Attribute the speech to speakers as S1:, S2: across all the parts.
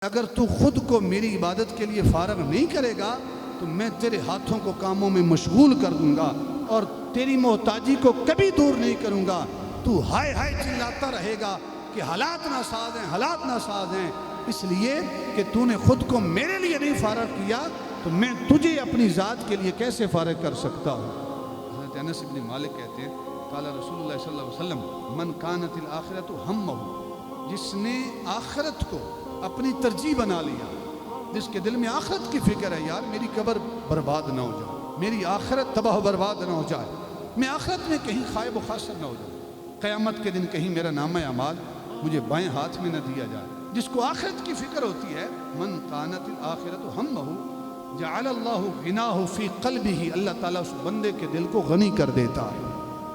S1: اگر تو خود کو میری عبادت کے لیے فارغ نہیں کرے گا تو میں تیرے ہاتھوں کو کاموں میں مشغول کر دوں گا اور تیری محتاجی کو کبھی دور نہیں کروں گا۔ تو ہائے ہائے چلاتا رہے گا کہ حالات ناساز ہیں، حالات ناساز ہیں، اس لیے کہ تو نے خود کو میرے لیے نہیں فارغ کیا تو میں تجھے اپنی ذات کے لیے کیسے فارغ کر سکتا ہوں۔ حضرت انس بن مالک کہتے ہیں قال رسول اللہ صلی اللہ علیہ وسلم من کانت الآخرۃ ہمہ، جس نے آخرت کو اپنی ترجیح بنا لیا، جس کے دل میں آخرت کی فکر ہے، یار میری قبر برباد نہ ہو جائے، میری آخرت تباہ و برباد نہ ہو جائے، میں آخرت میں کہیں خائب و خاسر نہ ہو جاؤں، قیامت کے دن کہیں میرا نامہ اعمال مجھے بائیں ہاتھ میں نہ دیا جائے۔ جس کو آخرت کی فکر ہوتی ہے، من کانت الآخرۃ ہمہ جعل اللہ غناہ فی قلبہ، اللہ تعالیٰ اس بندے کے دل کو غنی کر دیتا ہے،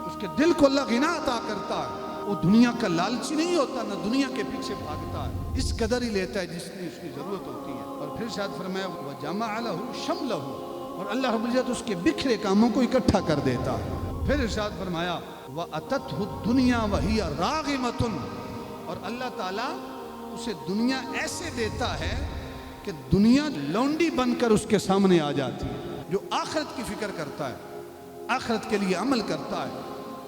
S1: اس کے دل کو اللہ غنا عطا کرتا ہے، وہ دنیا کا لالچی نہیں ہوتا، نہ دنیا کے پیچھے بھاگتا ہے، اس قدر ہی لیتا ہے جس کی اس کی ضرورت ہوتی ہے۔ اور پھر شاید فرمایا وَجَمَعَ لَهُ شَمْلَهُ، اور اللہ رب العزت اس کے بکھرے کاموں کو اکٹھا کر دیتا ہے۔ پھر ارشاد فرمایا وَأَتَتْهُ الدُّنْيَا وَهِيَ رَاغِمَةٌ، اور اللہ تعالیٰ اسے دنیا ایسے دیتا ہے کہ دنیا لونڈی بن کر اس کے سامنے آ جاتی ہے، جو آخرت کی فکر کرتا ہے، آخرت کے لیے عمل کرتا ہے۔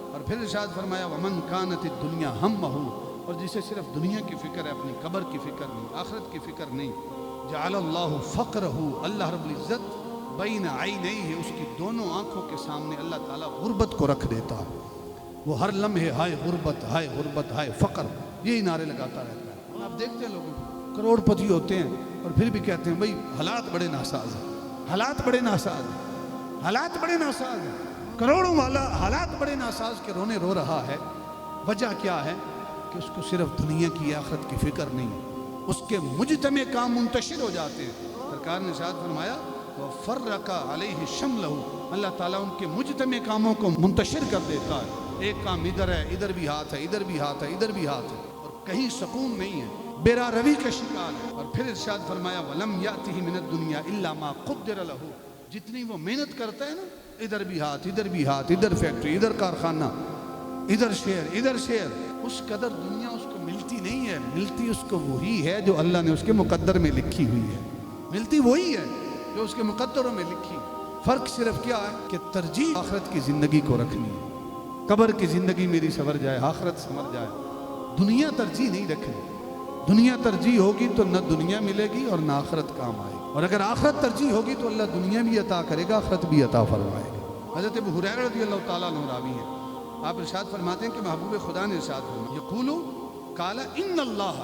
S1: اور پھر ارشاد فرمایا وَمَنْ كَانَتِ الدُّنْيَا هَمَّهُ، اور جسے صرف دنیا کی فکر ہے، اپنی قبر کی فکر نہیں، آخرت کی فکر نہیں، جعل اللہ فقرہ، اللہ رب العزت بین عینیہ، اس کی دونوں آنکھوں کے سامنے اللہ تعالیٰ غربت کو رکھ دیتا ہے، وہ ہر لمحے ہائے غربت، ہائے غربت، ہائے فقر، یہی نعرے لگاتا رہتا ہے۔ آپ دیکھتے ہیں لوگوں کروڑ پتی ہوتے ہیں اور پھر بھی کہتے ہیں بھئی حالات بڑے ناساز ہیں، حالات بڑے ناساز ہیں، حالات بڑے ناساز ہیں، کروڑوں والا حالات بڑے ناساز کے رونے رو رہا ہے۔ وجہ کیا ہے کہ اس کو صرف دنیا کی آخرت کی فکر نہیں، اس کے مجتمع کام منتشر ہو جاتے ہیں۔ سرکار نے ارشاد فرمایا وَفَرَّقَ عَلَيْهِ شَمْلَهُ، اللہ تعالیٰ ان کے مجتمع کاموں کو منتشر کر دیتا ہے، ایک کام ادھر ہے، ادھر بھی ہاتھ ہے، ادھر بھی ہاتھ ہے، ادھر بھی ہاتھ ہے، اور کہیں سکون نہیں ہے، بیرا روی کا شکار ہے۔ اور پھر ارشاد فرمایا وَلَمْ يَأْتِهِ مِنَ الدُّنْيَا إِلَّا مَا قُدِّرَ لَهُ، جتنی وہ محنت کرتا ہے نا، ادھر بھی ہاتھ، ادھر بھی ہاتھ، ادھر فیکٹری، ادھر کارخانہ، ادھر شہر، ادھر شہر، اس قدر دنیا اس کو ملتی نہیں ہے، ملتی اس کو وہی ہے جو اللہ نے اس کے مقدر میں لکھی ہوئی ہے، ملتی وہی ہے جو اس کے مقدروں میں لکھی۔ فرق صرف کیا ہے کہ ترجیح آخرت کی زندگی کو رکھنی ہے، قبر کی زندگی میری سنور جائے، آخرت سنور جائے، دنیا ترجیح نہیں رکھنی۔ دنیا ترجیح ہوگی تو نہ دنیا ملے گی اور نہ آخرت کام آئے گی، اور اگر آخرت ترجیح ہوگی تو اللہ دنیا بھی عطا کرے گا، آخرت بھی عطا فرمائے گا۔ حضرت ابو ہریرہ رضی اللہ تعالیٰ عنہ راوی ہیں، آپ ارشاد فرماتے ہیں کہ محبوب خدا نے ارشاد فرمایا یقول قال ان اللہ،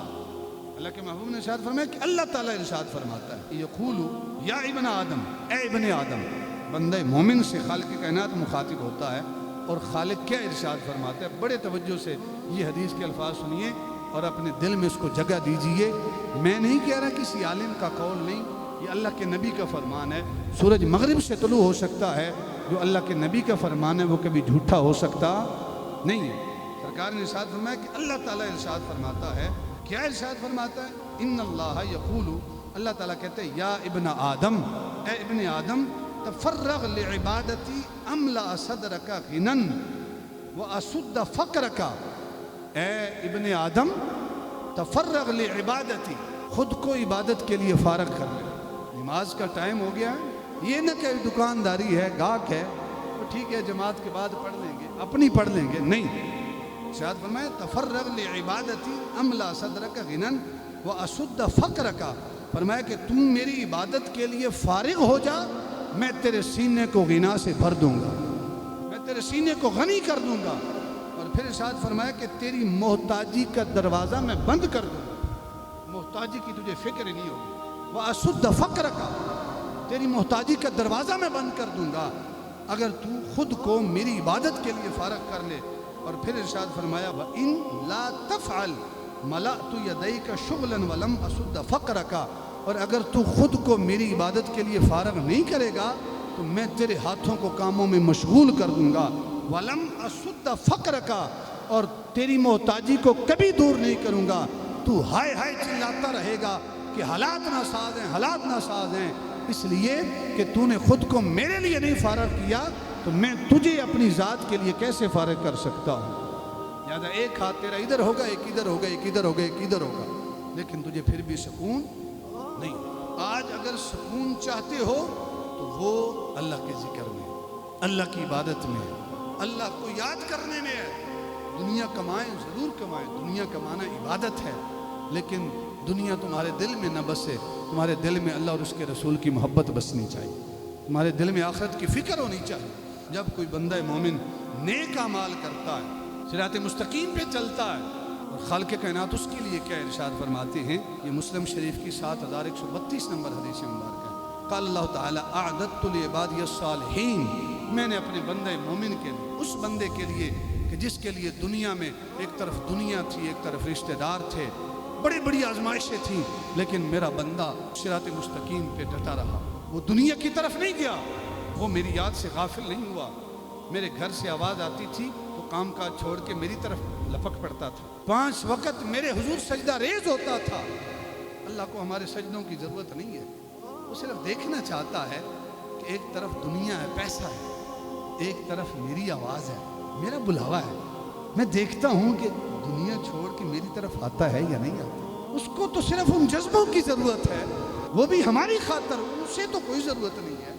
S1: اللہ کے محبوب نے ارشاد فرمایا کہ اللہ تعالیٰ ارشاد فرماتا ہے یقول یا ابن آدم، اے ابن آدم، بندہ مومن سے خالق کائنات مخاطب ہوتا ہے، اور خالق کیا ارشاد فرماتا ہے، بڑے توجہ سے یہ حدیث کے الفاظ سنیے اور اپنے دل میں اس کو جگہ دیجئے۔ میں نہیں کہہ رہا کسی عالم کا قول نہیں، یہ اللہ کے نبی کا فرمان ہے۔ سورج مغرب سے طلوع ہو سکتا ہے، جو اللہ کے نبی کا فرمان ہے وہ کبھی جھوٹا ہو سکتا نہیں ہے۔ سرکار نے ارشاد فرمایا کہ اللہ تعالیٰ ارشاد فرماتا ہے، کیا ارشاد فرماتا ہے، ان اللہ یقول، اللہ تعالیٰ کہتے ہیں یا ابن آدم، اے ابن آدم، تفرغ لعبادتی املا صدرک غنا واسد فقرک، اے ابن آدم تفرغ لعبادتی، خود کو عبادت کے لیے فارغ کر لے۔ نماز کا ٹائم ہو گیا ہے، یہ نہ کہ دکانداری ہے، گاہک ہے تو ٹھیک ہے جماعت کے بعد پڑھ لیں گے، اپنی پڑھ لیں گے، نہیں۔ ارشاد فرمایا تفرغ لعبادتی املا صدرک غنا واسد فقرک، فرمایا کہ تم میری عبادت کے لیے فارغ ہو جا، میں تیرے سینے کو غنا سے بھر دوں گا، میں تیرے سینے کو غنی کر دوں گا۔ اور پھر ارشاد فرمایا کہ تیری محتاجی کا دروازہ میں بند کر دوں گا، محتاجی کی تجھے فکر نہیں ہوگی، واسد فقرک، تیری محتاجی کا دروازہ میں بند کر دوں گا اگر تو خود کو میری عبادت کے لیے فارغ کر لے۔ اور پھر ارشاد فرمایا وَإِن لَا تَفْعَلْ مَلَأْتُ يَدَيْكَ شُغْلًا وَلَمْ أَسُدَّ فَقْرَكَ، اور اگر تو خود کو میری عبادت کے لیے فارغ نہیں کرے گا تو میں تیرے ہاتھوں کو کاموں میں مشغول کر دوں گا، وَلَمْ أَسُدَّ فَقْرَكَ، اور تیری محتاجی کو کبھی دور نہیں کروں گا۔ تو ہائے ہائے چلاتا رہے گا کہ حالات ناساز ہیں، حالات ناساز ہیں، اس لیے کہ تو نے خود کو میرے لیے نہیں فارغ کیا تو میں تجھے اپنی ذات کے لیے کیسے فارغ کر سکتا ہوں۔ لہٰذا ایک ہاتھ تیرا ادھر ہوگا، ایک ادھر ہوگا، ایک ادھر ہوگا، ایک ادھر ہوگا، لیکن تجھے پھر بھی سکون نہیں. آج اگر سکون چاہتے ہو تو وہ اللہ کے ذکر میں، اللہ کی عبادت میں، اللہ کو یاد کرنے میں ہے. دنیا کمائیں، ضرور کمائیں، دنیا کمانا عبادت ہے، لیکن دنیا تمہارے دل میں نہ بسے. تمہارے دل میں اللہ اور اس کے رسول کی محبت بسنی چاہیے، تمہارے دل میں آخرت کی فکر ہونی چاہیے. جب کوئی بندہ مومن نیک اعمال کرتا ہے، صراط مستقیم پہ چلتا ہے، اور خالق کائنات اس کے لیے کیا ارشاد فرماتے ہیں. یہ مسلم شریف کی 7132 نمبر حدیث مبارک ہے. قال اللہ تعالی اعددت لعبادی الصالحین، میں نے اپنے بندے مومن کے لیے، اس بندے کے لیے کہ جس کے لیے دنیا میں ایک طرف دنیا تھی، ایک طرف رشتہ دار تھے، بڑی بڑی آزمائشیں تھیں، لیکن میرا بندہ صراط مستقیم پہ ڈٹا رہا. وہ دنیا کی طرف نہیں گیا، وہ میری یاد سے غافل نہیں ہوا. میرے گھر سے آواز آتی تھی تو کام کاج چھوڑ کے میری طرف لپک پڑتا تھا. 5 وقت میرے حضور سجدہ ریز ہوتا تھا. اللہ کو ہمارے سجدوں کی ضرورت نہیں ہے، وہ صرف دیکھنا چاہتا ہے کہ ایک طرف دنیا ہے، پیسہ ہے، ایک طرف میری آواز ہے، میرا بلاوا ہے. میں دیکھتا ہوں کہ دنیا چھوڑ کے میری طرف آتا ہے یا نہیں آتا. اس کو تو صرف ان جذبوں کی ضرورت ہے، وہ بھی ہماری خاطر، اسے تو کوئی ضرورت نہیں ہے.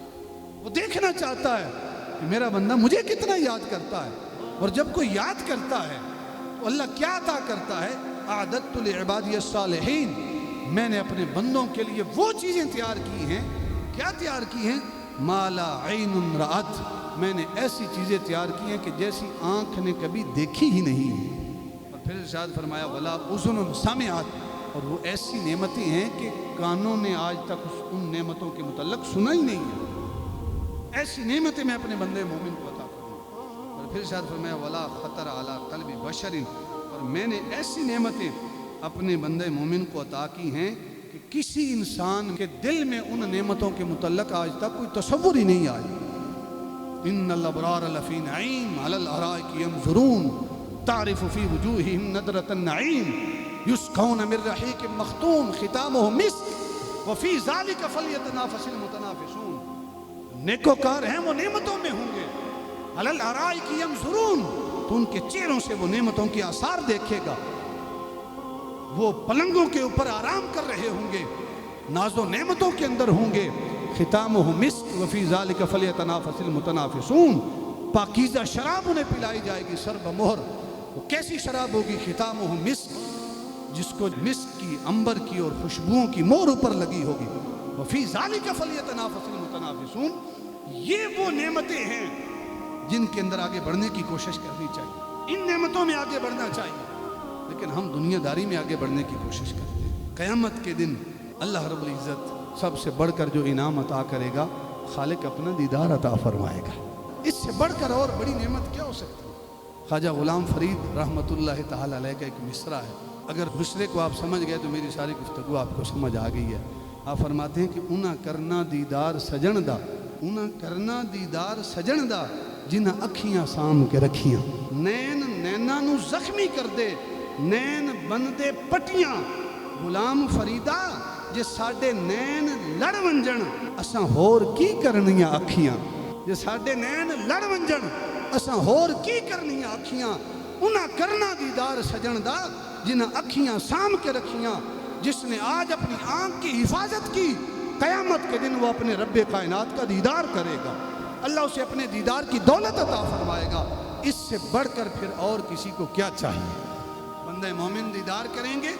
S1: وہ دیکھنا چاہتا ہے کہ میرا بندہ مجھے کتنا یاد کرتا ہے. اور جب کوئی یاد کرتا ہے تو اللہ کیا عطا کرتا ہے. اعددت لعبادی الصالحین، میں نے اپنے بندوں کے لیے وہ چیزیں تیار کی ہیں. کیا تیار کی ہیں؟ ما لا عین رأت، میں نے ایسی چیزیں تیار کی ہیں کہ جیسی آنکھ نے کبھی دیکھی ہی نہیں. اور پھر ارشاد فرمایا ولا اذن سمعت، اور وہ ایسی نعمتیں ہیں کہ کانوں نے آج تک ان نعمتوں کے متعلق سنا ہی نہیں ہے. ایسی نعمتیں میں اپنے بندے مومن کو عطا کروں. اور پھر ارشاد فرمایا ولا خطر علی قلب بشر، اور میں نے ایسی نعمتیں اپنے بندے مومن کو عطا کی ہیں کہ کسی انسان کے دل میں ان نعمتوں کے متعلق آج تک کوئی تصور ہی نہیں آئی. ان الابرار لفی نعیم علی الارائک ینظرون تعرف فی وجوہہم نضرۃ النعیم یسقون من رحیق مختوم ختامہ مسک وفی ذلک فلیتنافس المتنافسون. نیکوکار ہیں وہ نعمتوں میں ہوں گے. علی الارائک ینظرون، تو ان کے چہروں سے وہ نعمتوں کی آثار دیکھے گا. وہ پلنگوں کے اوپر آرام کر رہے ہوں گے، ناز و نعمتوں کے اندر ہوں گے. ختامہ مسک وفی ذالک فلیتنافس المتنافسون، پاکیزہ شراب انہیں پلائی جائے گی سر بمہر. وہ کیسی شراب ہوگی؟ ختامہ مسک، جس کو مسک کی، عنبر کی اور خوشبوؤں کی مہر اوپر لگی ہوگی. وفی ذالک فلیتنافس المتنافسون، یہ وہ نعمتیں ہیں جن کے اندر آگے بڑھنے کی کوشش کرنی چاہیے. ان نعمتوں میں آگے بڑھنا چاہیے، لیکن ہم دنیا داری میں آگے بڑھنے کی کوشش کرتے ہیں. قیامت کے دن اللہ رب العزت سب سے بڑھ کر جو انعام عطا کرے گا، خالق اپنا دیدار عطا فرمائے گا. اس سے بڑھ کر اور بڑی نعمت کیا ہو سکتی ہے؟ خواجہ غلام فرید رحمۃ اللہ تعالی علیہ کا ایک مصرع ہے. اگر مصرے کو آپ سمجھ گئے تو میری ساری گفتگو آپ کو سمجھ آ گئی ہے. آپ فرماتے ہیں کہ انہاں کرنا دیدار سجن دا، انہاں کرنا دیدار سجن دا، جنہ اکھیاں سام کے رکھیاں. نین نینا نو زخمی کر دے، نین بندے پٹیاں. غلام فریدہ جے ساڈے نین لڑ ونجن، اساں ہور کی کرنیاں اکھیاں. جے ساڈے نین لڑ ونجن، اساں ہور کی کرنیاں اکھیاں. انہاں کرنا دیدار سجن دا، جنہ اکھیاں سام کے رکھیاں. جس نے آج اپنی آنکھ کی حفاظت کی، قیامت کے دن وہ اپنے رب کائنات کا دیدار کرے گا. اللہ اسے اپنے دیدار کی دولت عطا فرمائے گا. اس سے بڑھ کر پھر اور کسی کو کیا چاہیے؟ بندہ مومن دیدار کریں گے،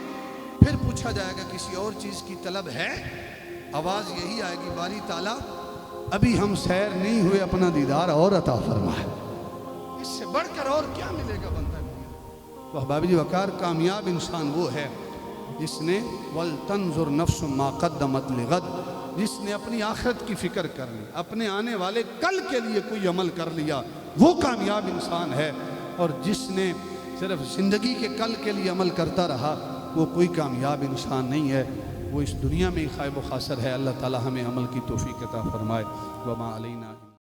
S1: پھر پوچھا جائے گا کسی اور چیز کی طلب ہے؟ آواز یہی آئے گی باری تعالیٰ ابھی ہم سیر نہیں ہوئے، اپنا دیدار اور عطا فرمائے. اس سے بڑھ کر اور کیا ملے گا بندہ مومن؟ تو احباب جی وقار، کامیاب انسان وہ ہے جس نے وَلْتَنْظُرْ نَفْسٌ مَا قَدَّمَتْ لِغَدٍ، جس نے اپنی آخرت کی فکر کر لی، اپنے آنے والے کل کے لیے کوئی عمل کر لیا، وہ کامیاب انسان ہے. اور جس نے صرف زندگی کے کل کے لیے عمل کرتا رہا، وہ کوئی کامیاب انسان نہیں ہے، وہ اس دنیا میں ہی خائب و خاسر ہے. اللہ تعالی ہمیں عمل کی توفیق عطا فرمائے. وما علینا.